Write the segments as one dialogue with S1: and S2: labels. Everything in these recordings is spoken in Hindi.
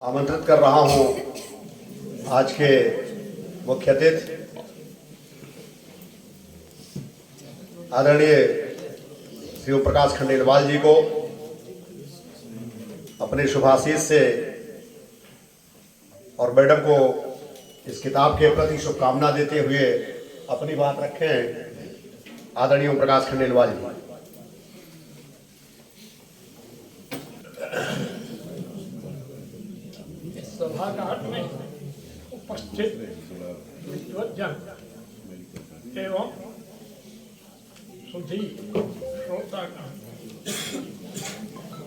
S1: आमंत्रित कर रहा हूं आज के मुख्य अतिथि आदरणीय शिव प्रकाश खंडेलवाल जी को अपने शुभाशीष से और मैडम को इस किताब के प्रति शुभकामना देते हुए अपनी बात रखें। आदरणीय ओम प्रकाश खंडेलवाल जी।
S2: सभागार में उपस्थित विद्वज्जन एवं सुधी श्रोतागण,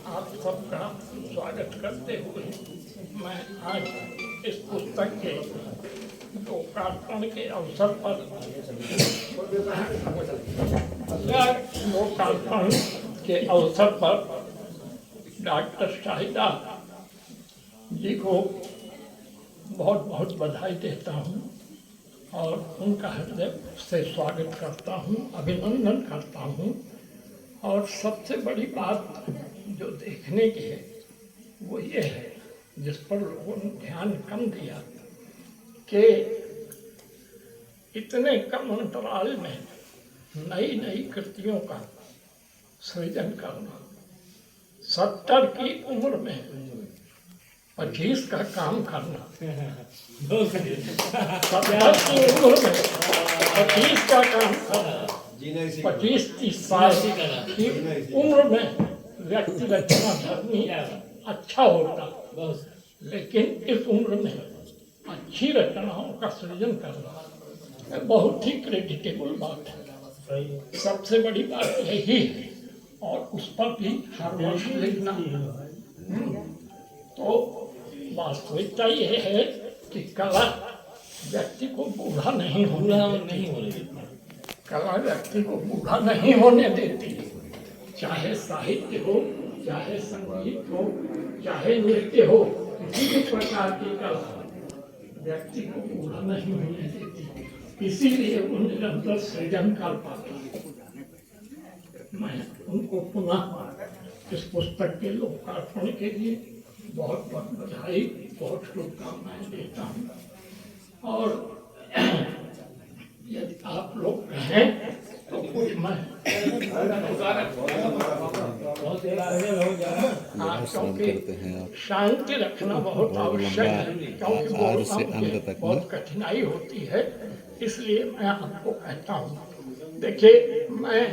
S2: आप सबका स्वागत करते हुए मैं आज इस पुस्तक के लोकार्पण के अवसर पर डॉक्टर शाहिदा जी को बहुत बहुत बधाई देता हूँ और उनका हृदय से स्वागत करता हूँ, अभिनंदन करता हूँ। और सबसे बड़ी बात जो देखने की है वो ये है, जिस पर लोगों ने ध्यान कम दिया, कि इतने कम अंतराल में नई नई कृतियों का सृजन करना, 70 की उम्र में 25 का काम करना, 70 की उम्र में 25 का काम करना, 25-30 साल की उम्र में व्यक्ति रचना धर्मी अच्छा होता, लेकिन इस उम्र में अच्छी रचनाओं का सृजन करना बहुत ही क्रेडिटेबल बात है। सबसे बड़ी बात यही है, और उस पर भी हर वर्ष लिखना। तो वास्तविकता यह है कि कला व्यक्ति को बूढ़ा नहीं होने देती, कला व्यक्ति को बूढ़ा नहीं होने देती। चाहे साहित्य हो, चाहे संगीत हो, चाहे नृत्य हो, किसी भी प्रकार की कला व्यक्ति को बूढ़ा नहीं होने देती, इसीलिए वो निरंतर सृजन कर पाता। मैं उनको पुनः इस पुस्तक के लोकार्पण के लिए बहुत बहुत बधाई, बहुत शुभकामनाएं देता हूँ। और यदि आप लोग कहें तो कुछ मैं शांति रखना बहुत आवश्यक है, क्योंकि बहुत कठिनाई होती है, इसलिए मैं आपको कहता हूँ। देखिए, मैं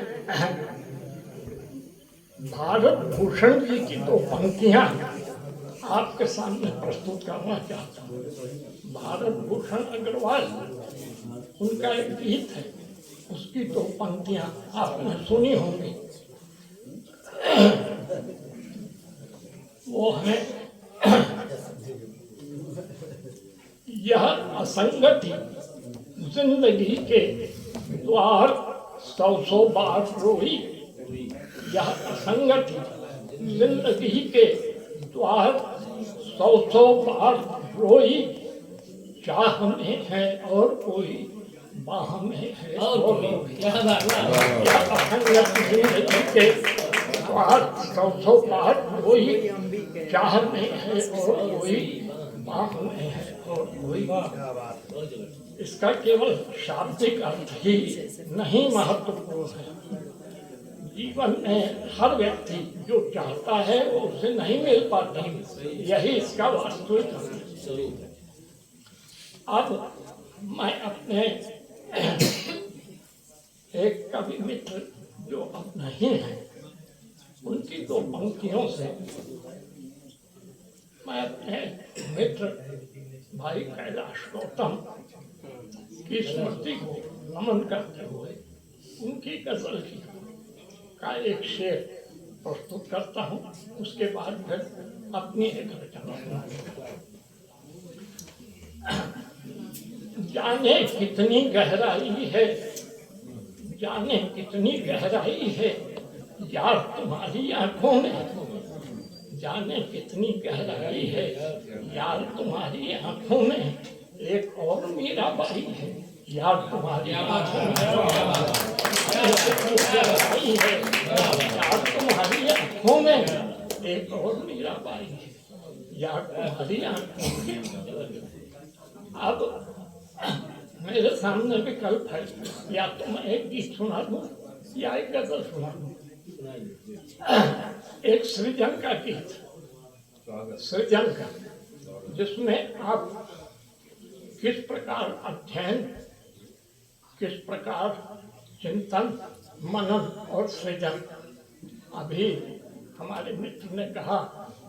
S2: भारत भूषण जी की 2 पंक्तियां आपके सामने प्रस्तुत करना चाहता हूँ। भारत भूषण अग्रवाल, उनका एक गीत है, उसकी 2 पंक्तियां आपने सुनी होंगी। वो है, यह असंगति जिंदगी के द्वार 100 बार रोई, यह असंगति जिंदगी के द्वार 100 बार रोई, चाह में है और कोई बाह में है और कोई। यह असंगति जिंदगी के द्वार 100 बार रोई, चाह में है और कोई बाह में है और कोई। इसका केवल शाब्दिक अर्थ ही नहीं महत्वपूर्ण है। जीवन में हर व्यक्ति जो चाहता है वो उसे नहीं मिल पाता, यही इसका वास्तविक स्वरूप है। अब मैं अपने एक कवि मित्र जो अब नहीं है, उनकी 2 पंक्तियों से मैं अपने मित्र भाई कैलाश गौतम की स्मृति को नमन करते हुए उनकी गजल का एक शेर प्रस्तुत करता हूँ। उसके बाद फिर अपनी एक रचना। जाने कितनी गहराई है, जाने कितनी गहराई है यार तुम्हारी आंखों में, जाने कितनी गहराई है यार तुम्हारी आंखों में, एक और मीराबाई है यार तुम्हारी आंखों में, यार तुम्हारी आंखों में एक और मीराबाई है या तुम्हारी आंखों में। अब मेरे सामने विकल्प है, या तो मैं एक गीत सुना दूं या एक गजल सुना दूं। एक सृजन का गीत, सृजन का, जिसमें आप किस प्रकार अध्ययन, किस प्रकार चिंतन, मनन और सृजन। अभी हमारे मित्र ने कहा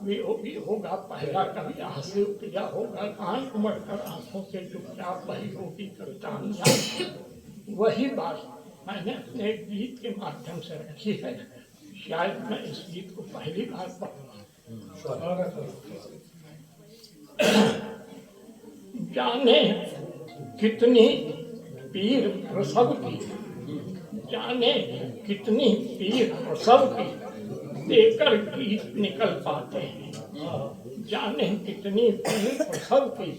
S2: भी होगा पहला कभी हास्य उपजा होगा, कान उमड़कर आंखों से चुपचाप वही होगी कविता। वही बात मैंने अपने गीत के माध्यम से रखी है। शायद मैं इस गीत को पहली बार पढ़ूंगा। जाने कितनी पीर प्रसव की, जाने कितनी पीर प्रसव की, देकर गीत निकल पाते हैं। जाने कितनी पीर प्रसव की,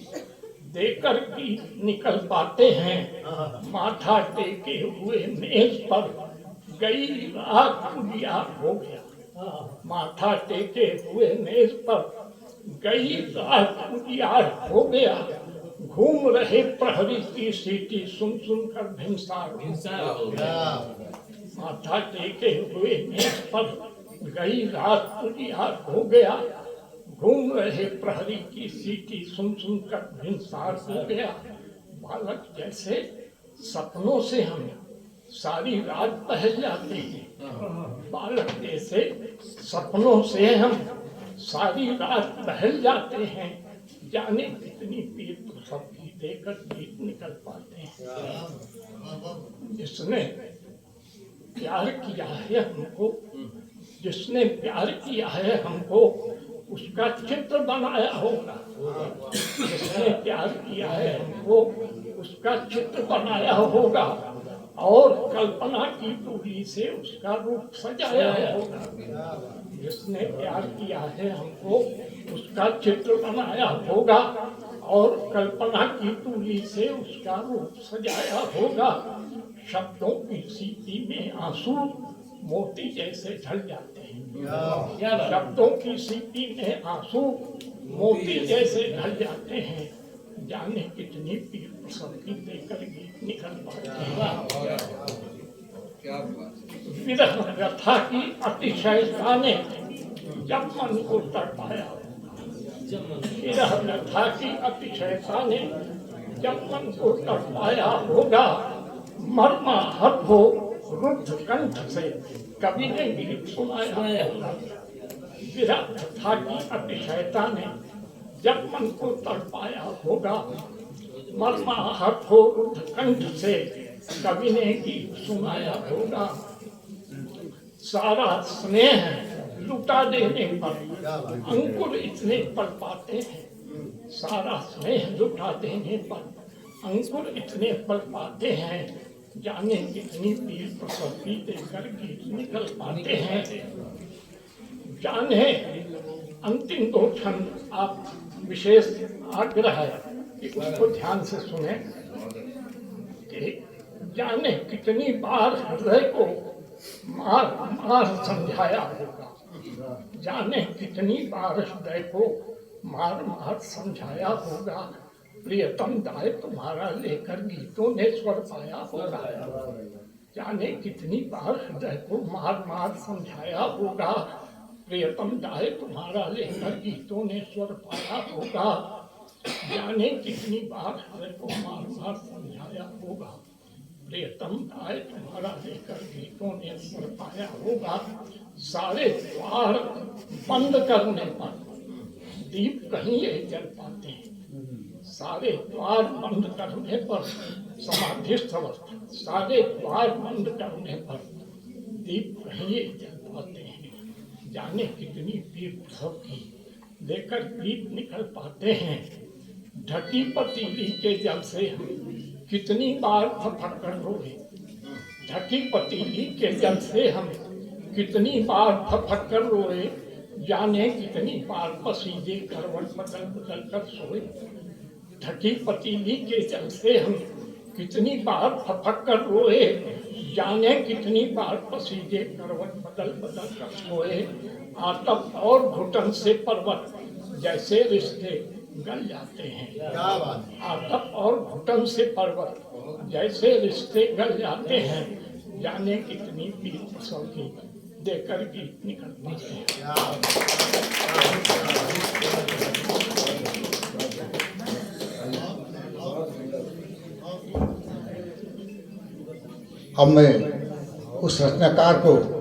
S2: देकर गीत निकल पाते हैं। माथा टेके हुए मेज पर गई रात उजियार हो गया। माथा टेके हुए मेज पर गई रात उजियार हो गया। घूम रहे प्रहरी की सीटी सुन सुन कर भिनसार हो गया। माथा टेके हुए मेज पर गई रात उजियार हो गया। घूम रहे प्रहरी की सीटी सुन सुन कर भिनसार हो गया। बालक जैसे सपनों से हम सारी रात बहल जाते हैं। बालक जैसे सपनों से हम सारी रात बहल जाते हैं। जाने कितनी पीर प्रसव की, देकर गीत निकल पाते हैं। जिसने प्यार किया है हमको, जिसने प्यार किया है हमको, उसका चित्र बनाया होगा। जिसने प्यार किया है हमको, उसका चित्र बनाया होगा और कल्पना की पूरी से उसका रूप सजाया होगा। जिसने प्यार किया है हमको, उसका चित्र बनाया होगा और कल्पना की पूरी से उसका रूप सजाया होगा। शब्दों की सीटी में आंसू मोती जैसे ढल जाते हैं। शब्दों की सीटी में आंसू मोती जैसे ढल जाते हैं। जाने कितनी पीर प्रसव की, देकर गीत निकल पाते हैं। विरह व्यथा की अतिशयता ने जब मन को तड़पाया, विरह व्यथा की अतिशयता ने जब मन को तड़पाया होगा। मर्माहत हो रुद्ध कंठ से कवि ने गीत सुनाया होगा। विरह व्यथा की अतिशयता ने जब मन को तड़पाया होगा। मर्माहत हो रुद्ध कंठ से कवि ने गीत सुनाया होगा। सारा स्नेह लुटा देने पर अंकुर इतने पल पाते हैं। सारा स्नेह लुटा देने पर अंकुर इतने पल पाते हैं। जाने कितनी पीर प्रसव की, देकर गीत निकल पाते हैं। जाने अंतिम दो क्षण आप विशेष आग्रह है कि उसको ध्यान से सुने। कि जाने कितनी बार हृदय को मार मार समझाया होगा। जाने कितनी बार हृदय को मार मार समझाया होगा। प्रियतम दाय तुम्हारा लेकर गीतों ने स्वर पाया होगा। जाने कितनी बार हृदय को मार मार समझाया होगा। प्रियतम दाय तुम्हारा लेकर गीतों ने स्वर पाया होगा। जाने कितनी बार हृदय को मार मार समझाया होगा। प्रियतम दाय तुम्हारा लेकर गीतों ने स्वर पाया होगा। सारे द्वार बंद करने पर दीप कहीं ये जल पाते हैं। सारे द्वार बंद करने पर समाधिस्थ अवस्था, सारे द्वार बंद करने पर दीप कहीं ये जल पाते हैं। जाने कितनी पीर प्रसव की, देकर गीत निकल पाते हैं। ढकी पतीली के जल से हम कितनी बार फफक कर रोए। ढकी पतीली के जल से हम कितनी बार फफक कर रोए। जाने कितनी बार पसीजे करवट बदल बदल कर सोए। ढकी पतीली के जल से हम कितनी बार फफक कर रोए। जाने कितनी बार पसीजे करवट बदल बदल कर सोए। आतप और घुटन से पर्वत जैसे रिश्ते गल जाते हैं।
S1: क्या बात है।
S2: आतप और घुटन से पर्वत जैसे रिश्ते गल जाते हैं, जाने कितनी पीत पसों की देकर गीत निकलते हैं।
S1: क्या बात
S3: अब मैं उस रचनाकार को